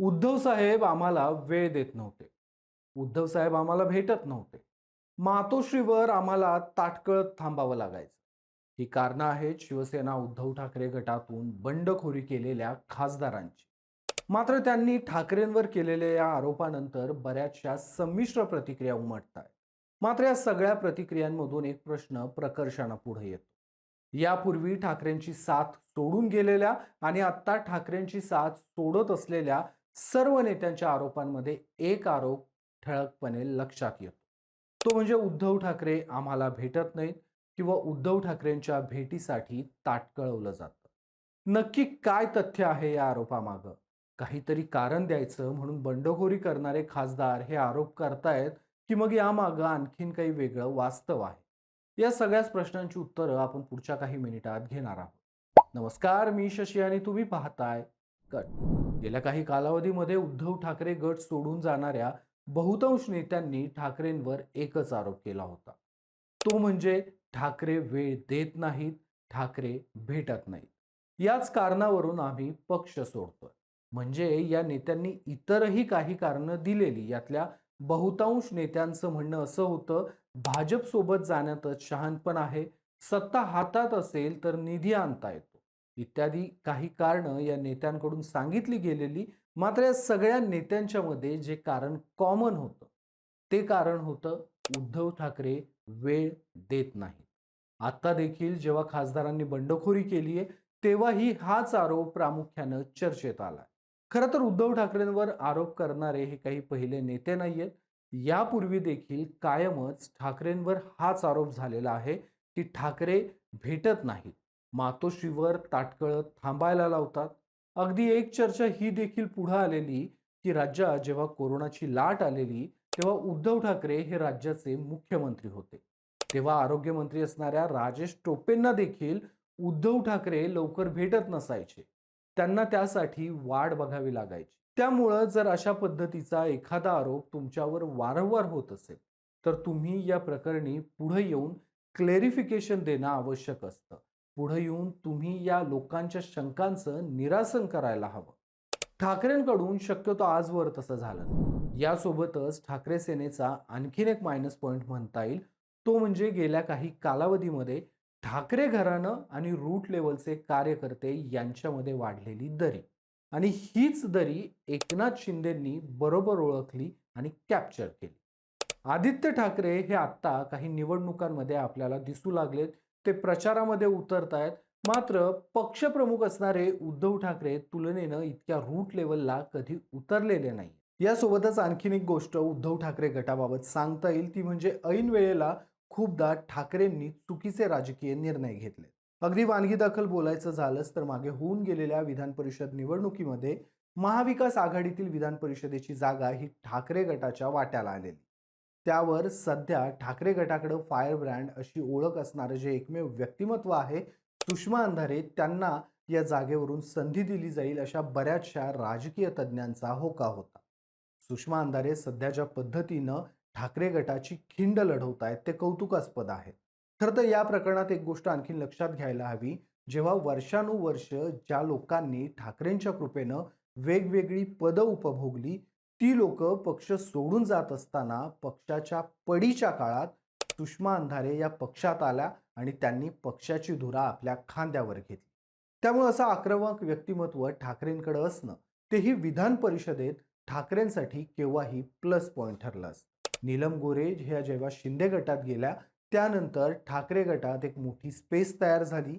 उद्धव साहेब आम्हाला वेळ देत नव्हते. उद्धव साहेब आम्हाला भेटत नव्हते. मातोश्रीवर आम्हाला ताटकळत थांबावं लागायचं. ही कारणं आहेत शिवसेना उद्धव ठाकरे गटातून बंडखोरी केलेल्या खासदारांची. मात्र त्यांनी ठाकरेंवर केलेल्या या आरोपानंतर बऱ्याचशा संमिश्र प्रतिक्रिया उमटतायत. मात्र या सगळ्या प्रतिक्रियांमधून एक प्रश्न प्रकर्षानं पुढे येतो. यापूर्वी ठाकरेंची साथ सोडून गेलेल्या आणि आत्ता ठाकरेंची साथ सोडत असलेल्या सर्व नेत्यांच्या आरोपांमध्ये एक आरोप ठळकपणे लक्षात येतो. तो म्हणजे उद्धव ठाकरे आम्हाला भेटत नाहीत किंवा उद्धव ठाकरेंच्या भेटीसाठी ताटकळवलं जातं. नक्की काय तथ्य आहे या आरोपामागं? काहीतरी कारण द्यायचं म्हणून बंडखोरी करणारे खासदार हे आरोप करतायत, की मग यामागं आणखीन काही वेगळं वास्तव आहे? या सगळ्याच प्रश्नांची उत्तरं आपण पुढच्या काही मिनिटात घेणार आहोत. नमस्कार, मी शशी आणि तुम्ही पाहताय कट. गेल्या काही कालावधीमध्ये उद्धव ठाकरे गट सोडून जाणाऱ्या बहुतांश नेत्यांनी ठाकरेंवर एकच आरोप केला होता. तो म्हणजे ठाकरे वेळ देत नाहीत, ठाकरे भेटत नाहीत. याच कारणावरून आम्ही पक्ष सोडतोय. म्हणजे या नेत्यांनी इतरही काही कारणं दिलेली. यातल्या बहुतांश नेत्यांचं म्हणणं असं होतं, भाजप सोबत जाण्यातच शहाणपण आहे, सत्ता हातात असेल तर निधी आणता येतो इत्यादी काही कारणं या नेत्यांकडून सांगितली गेलेली. मात्र या सगळ्या नेत्यांच्या मध्ये जे कारण कॉमन होतं ते कारण होतं उद्धव ठाकरे वेळ देत नाही. आता देखील जेव्हा खासदारांनी बंडखोरी केली आहे तेव्हाही हाच आरोप प्रामुख्यानं चर्चेत आलाय. खरं तर उद्धव ठाकरेंवर आरोप करणारे हे काही पहिले नेते नाहीयेत. यापूर्वी देखील कायमच ठाकरेंवर हाच आरोप झालेला आहे की ठाकरे भेटत नाहीत, मातोश्रीवर ताटकळत थांबायला लावतात. अगदी एक चर्चा ही देखील पुढे आलेली की राज्यात जेव्हा कोरोनाची लाट आलेली तेव्हा उद्धव ठाकरे हे राज्याचे मुख्यमंत्री होते. तेव्हा आरोग्यमंत्री असणाऱ्या राजेश टोपेंना देखील उद्धव ठाकरे लवकर भेटत नसायचे. त्यांना त्यासाठी वाट बघावी लागायची. त्यामुळं जर अशा पद्धतीचा एखादा आरोप तुमच्यावर वारंवार होत असेल, तर तुम्ही या प्रकरणी पुढे येऊन क्लेरिफिकेशन देणं आवश्यक असतं. पुढे येऊन तुम्ही या लोकांच्या शंकांचं निरासन करायला हवं. ठाकरेंकडून शक्यतो आजवर तसं झालं नाही. यासोबतच ठाकरे सेनेचा आणखीन एक मायनस पॉइंट म्हणता येईल, तो म्हणजे गेल्या काही कालावधीमध्ये ठाकरे घराणं आणि रूट लेवलचे कार्यकर्ते यांच्यामध्ये वाढलेली दरी. आणि हीच दरी एकनाथ शिंदेंनी बरोबर ओळखली आणि कॅप्चर केली. आदित्य ठाकरे हे आत्ता काही निवडणुकांमध्ये आपल्याला दिसू लागलेत. ते प्रचारामध्ये उतरतायत. मात्र पक्षप्रमुख असणारे उद्धव ठाकरे तुलनेनं इतक्या रूट लेवलला कधी उतरलेले नाही. यासोबतच आणखीन एक गोष्ट उद्धव ठाकरे गटाबाबत सांगता येईल ती म्हणजे ऐन वेळेला खूपदा ठाकरेंनी चुकीचे राजकीय निर्णय घेतले. अगदी वानगी दाखल बोलायचं झालंच तर मागे होऊन गेलेल्या विधान परिषद निवडणुकीमध्ये महाविकास आघाडीतील विधान परिषदेची जागा ही ठाकरे गटाच्या वाट्याला आलेली. त्यावर सध्या ठाकरे गटाकडे फायर ब्रँड अशी ओळख असणारे जे एकमेव व्यक्तिमत्व आहे सुषमा अंधारे, त्यांना या जागेवरून संधी दिली जाईल अशा बऱ्याचशा राजकीय तज्ज्ञांचा होका होता. सुषमा अंधारे सध्या ज्या पद्धतीनं ठाकरे गटाची खिंड लढवत आहेत ते कौतुकास्पद आहे. खरं तर या प्रकरणात एक गोष्ट आणखी लक्षात घ्यायला हवी. जेव्हा वर्षानुवर्ष ज्या लोकांनी ठाकरेंच्या कृपेनं वेगवेगळी पदं उपभोगली, ती लोक पक्ष सोडून जात असताना पक्षाच्या पडीच्या काळात सुषमा अंधारे या पक्षात आल्या आणि त्यांनी पक्षाची धुरा आपल्या खांद्यावर घेतली. त्यामुळे असं आक्रमक व्यक्तिमत्व ठाकरेंकडे असणं तेही विधान परिषदेत ठाकरेंसाठी केव्हाही प्लस पॉइंट ठरलं असतं. नीलम गोरे ह्या जेव्हा शिंदे गटात गेल्या त्यानंतर ठाकरे गटात एक मोठी स्पेस तयार झाली.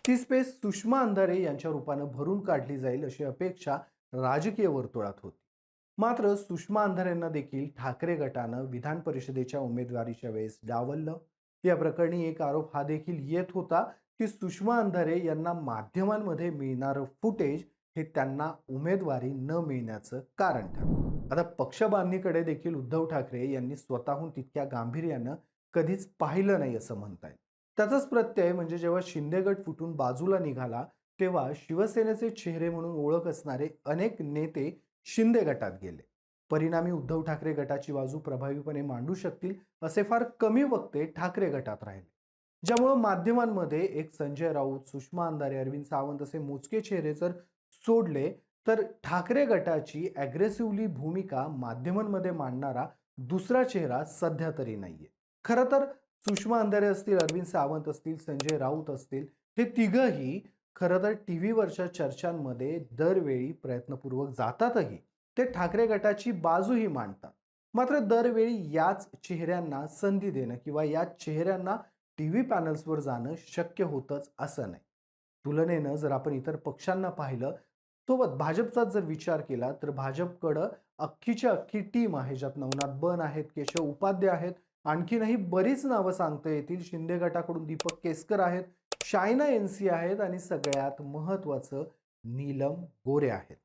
ती स्पेस सुषमा अंधारे यांच्या रूपानं भरून काढली जाईल अशी अपेक्षा राजकीय वर्तुळात होती. मात्र सुषमा अंधारेंना देखील ठाकरे गटानं विधान परिषदेच्या उमेदवारीच्या वेळेस डावललं. या प्रकरणी एक आरोप हा देखील येत होता की सुषमा अंधारे यांना माध्यमांमध्ये मिळणारं फुटेज हे त्यांना उमेदवारी न मिळण्याचं कारण ठरलं. आता पक्षबांधणीकडे देखील उद्धव ठाकरे यांनी स्वतःहून तितक्या गांभीर्यानं कधीच पाहिलं नाही असं म्हणता येईल. त्याचाच प्रत्यय म्हणजे जेव्हा शिंदे गट फुटून बाजूला निघाला तेव्हा शिवसेनेचे चेहरे म्हणून ओळख असणारे अनेक नेते शिंदे गटात गेले. परिणामी उद्धव ठाकरे गटाची बाजू प्रभावीपणे मांडू शकतील असे फार कमी वक्ते ठाकरे गटात राहिले. ज्यामुळे माध्यमांमध्ये एक संजय राऊत, सुषमा अंधारे, अरविंद सावंत असे मोजके चेहरे जर सोडले तर ठाकरे गटाची ॲग्रेसिव्हली भूमिका माध्यमांमध्ये मांडणारा दुसरा चेहरा सध्या तरी नाहीये. खरं तर सुषमा अंधारे असतील, अरविंद सावंत असतील, संजय राऊत असतील, हे तिघंही खरं तर टीव्हीवरच्या चर्चांमध्ये दरवेळी प्रयत्नपूर्वक जातातही. ते ठाकरे गटाची बाजूही मांडतात. मात्र दरवेळी याच चेहऱ्यांना संधी देणं किंवा याच चेहऱ्यांना टीव्ही पॅनल्सवर जाणं शक्य होतंच असं नाही. तुलनेनं जर आपण इतर पक्षांना पाहिलं, सोबत भाजपचाच जर विचार केला, तर भाजपकडं अख्खीच्या अख्खी टीम आहे, ज्यात नवनाथ बन आहेत, केशव उपाध्ये आहेत, आणखीनही बरीच नावं सांगता येतील. शिंदे गटाकडून दीपक केसकर आहेत, शायना एनसी आहेत आणि सगळ्यात महत्त्वाचं नीलम गोरे आहेत.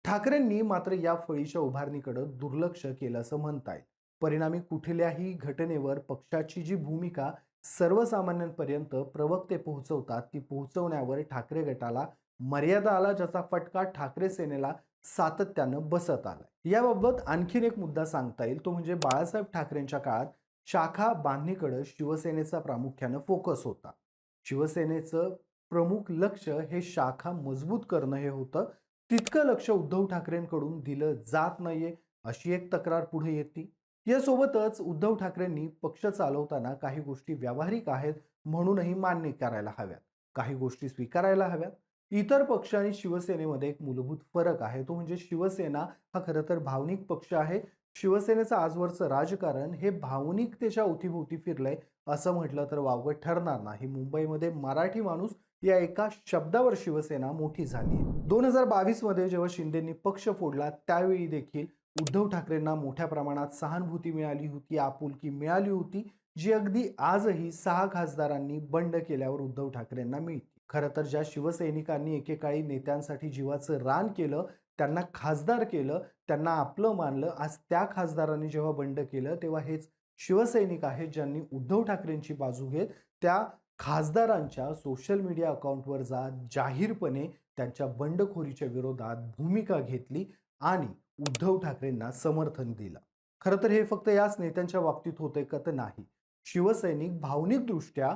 ठाकरेंनी मात्र या फळीच्या उभारणीकडे दुर्लक्ष केलं असं म्हणता येईल. परिणामी कुठल्याही घटनेवर पक्षाची जी भूमिका सर्वसामान्यांपर्यंत प्रवक्ते पोहोचवतात, ती पोहोचवण्यावर ठाकरे गटाला मर्यादा आला, ज्याचा फटका ठाकरे सेनेला सातत्यानं बसत आलाय. याबाबत आणखीन एक मुद्दा सांगता येईल, तो म्हणजे बाळासाहेब ठाकरेंच्या काळात शाखा बांधणीकडे शिवसेनेचा प्रामुख्यानं फोकस होता. शिवसेनेचं प्रमुख लक्ष हे शाखा मजबूत करणं हे होतं. तितकं लक्ष उद्धव ठाकरेंकडून दिलं जात नाहीये, अशी एक तक्रार पुढे येते. यासोबतच उद्धव ठाकरेंनी पक्ष चालवताना काही गोष्टी व्यावहारिक आहेत म्हणूनही मान्य करायला हव्यात, काही गोष्टी स्वीकारायला हव्यात. इतर पक्ष आणि शिवसेनेमध्ये एक मूलभूत फरक आहे, तो म्हणजे शिवसेना हा खरं तर भावनिक पक्ष आहे. शिवसेनेचं आजवरचं राजकारण हे भावनिकतेच्या अवतीभोवती फिरलंय असं म्हटलं तर वावगं ठरणार नाही. मुंबईमध्ये मराठी माणूस या एका शब्दावर शिवसेना मोठी झाली. 2022 मध्ये जेव्हा शिंदेंनी पक्ष फोडला, त्यावेळी देखील उद्धव ठाकरेंना मोठ्या प्रमाणात सहानुभूती मिळाली होती, आपुलकी मिळाली होती, जी अगदी आजही 6 खासदारांनी बंड केल्यावर उद्धव ठाकरेंना मिळते. खरं तर ज्या शिवसैनिकांनी एकेकाळी नेत्यांसाठी जीवाचं रान केलं, त्यांना खासदार केलं, त्यांना आपलं मानलं, आज त्या खासदारांनी जेव्हा बंड केलं, तेव्हा हेच शिवसैनिक आहेत ज्यांनी उद्धव ठाकरेंची बाजू घेत त्या खासदारांच्या सोशल मीडिया अकाउंटवर जाहीरपणे त्यांच्या बंडखोरीच्या विरोधात भूमिका घेतली आणि उद्धव ठाकरेंना समर्थन दिलं. खरं तर हे फक्त याच नेत्यांच्या बाबतीत होतंय का? तर नाही. शिवसैनिक भावनिकदृष्ट्या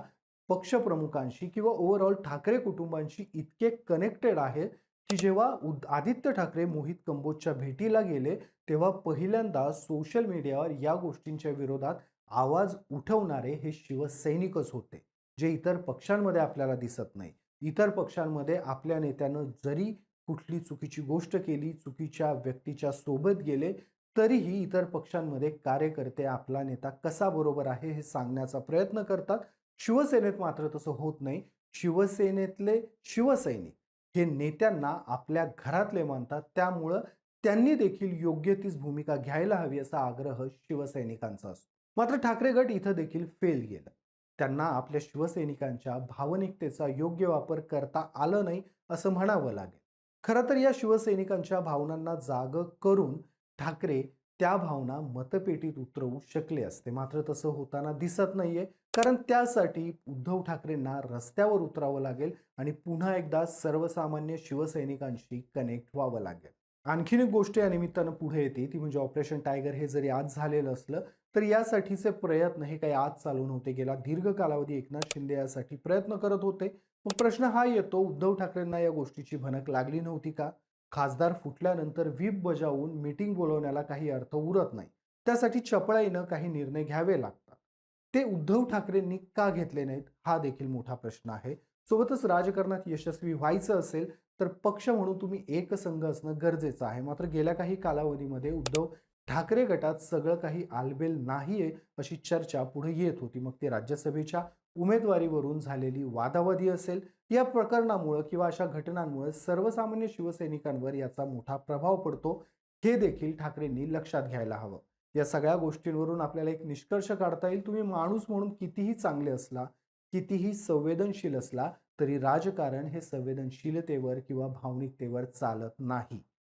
पक्षप्रमुखांशी किंवा ओव्हरऑल ठाकरे कुटुंबांशी इतके कनेक्टेड आहेत, की जेव्हा आदित्य ठाकरे मोहित कंबोजच्या भेटीला गेले, तेव्हा पहिल्यांदा सोशल मीडियावर या गोष्टींच्या विरोधात आवाज उठवणारे हे शिवसैनिकच होते, जे इतर पक्षांमध्ये आपल्याला दिसत नाही. इतर पक्षांमध्ये आपल्या नेत्यानं जरी कुठली चुकीची गोष्ट केली, चुकीच्या व्यक्तीच्या सोबत गेले, तरीही इतर पक्षांमध्ये कार्यकर्ते आपला नेता कसा बरोबर आहे हे सांगण्याचा प्रयत्न करतात. शिवसेनेत मात्र तसं होत नाही. शिवसेनेतले शिवसैनिक हे नेत्यांना आपल्या घरातले मानतात. त्यामुळं त्यांनी देखील योग्य तीच भूमिका घ्यायला हवी असा आग्रह शिवसैनिकांचा असतो. मात्र ठाकरे गट इथं देखील फेल गेलं. त्यांना आपल्या शिवसैनिकांच्या भावनिकतेचा योग्य वापर करता आलं नाही असं म्हणावं लागेल. खरं तर या शिवसैनिकांच्या भावनांना जागं करून ठाकरे त्या भावना मतपेटीत उतरवू शकले असते. मात्र तसं होताना दिसत नाहीये. कारण त्यासाठी उद्धव ठाकरेंना रस्त्यावर उतरावं लागेल आणि पुन्हा एकदा सर्वसामान्य शिवसैनिकांशी कनेक्ट व्हावं लागेल. आणखीन एक गोष्ट या निमित्तानं पुढे येते, ती म्हणजे ऑपरेशन टायगर हे जरी आज झालेलं असलं, तर यासाठीचे प्रयत्न हे काही आज चालू नव्हते. गेला दीर्घ कालावधी एकनाथ शिंदे यासाठी प्रयत्न करत होते. मग प्रश्न हा येतो, उद्धव ठाकरेंना या गोष्टीची भनक लागली नव्हती का? खासदार फुटल्यानंतर व्हीप बजावून मीटिंग बोलवण्याला काही अर्थ उरत नाही. त्यासाठी चपळाईनं काही निर्णय घ्यावे लागतात. ते उद्धव ठाकरेंनी का घेतले नाहीत? हा देखील मोठा प्रश्न आहे. सोबतच राजकारणात यशस्वी व्हायचं असेल, तर पक्ष म्हणून तुम्ही एकसंघ असणं गरजेचं आहे. मात्र गेल्या काही कालावधीमध्ये उद्धव ठाकरे गटात सगळं काही आलबेल नाहीये, अशी चर्चा पुढे येत होती. मग ते राज्यसभेच्या उमेदवारीवरून झालेली वादावादी असेल, या प्रकरणामुळं किंवा अशा घटनांमुळे सर्वसामान्य शिवसैनिकांवर याचा मोठा प्रभाव पडतो. हे देखील ठाकरेंनी लक्षात घ्यायला हवं. या सगळ्या गोष्टींवरून आपल्याला एक निष्कर्ष काढता येईल, तुम्ही माणूस म्हणून कितीही चांगले असला, कितीही संवेदनशील असला, तरी राजकारण हे संवेदनशीलतेवर किंवा भावनिकतेवर चालत नाही.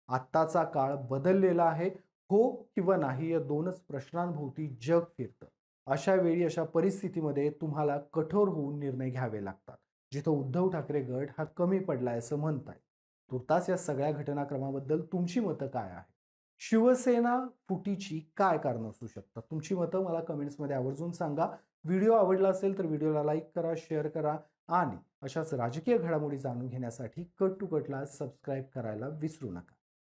आत्ताचा काळ बदललेला आहे. हो किंवा नाही या दोनच प्रश्नांभोवती जग फिरतं. अशा वेळी, अशा परिस्थितीमध्ये तुम्हाला कठोर होऊन निर्णय घ्यावे लागतात. जिथं उद्धव ठाकरे गट हा कमी पडलाय असं म्हणताय. तुर्तास या सगळ्या घटनाक्रमाबद्दल तुमची मतं काय आहे? शिवसेना फुटीची काय कारणं असू शकतात? तुमची मतं मला कमेंट्समध्ये आवर्जून सांगा. व्हिडिओ आवडला असेल तर व्हिडिओला लाईक करा, शेअर करा आणि अशाच राजकीय घडामोडी जाणून घेण्यासाठी कट टू कटला सबस्क्राईब करायला विसरू नका.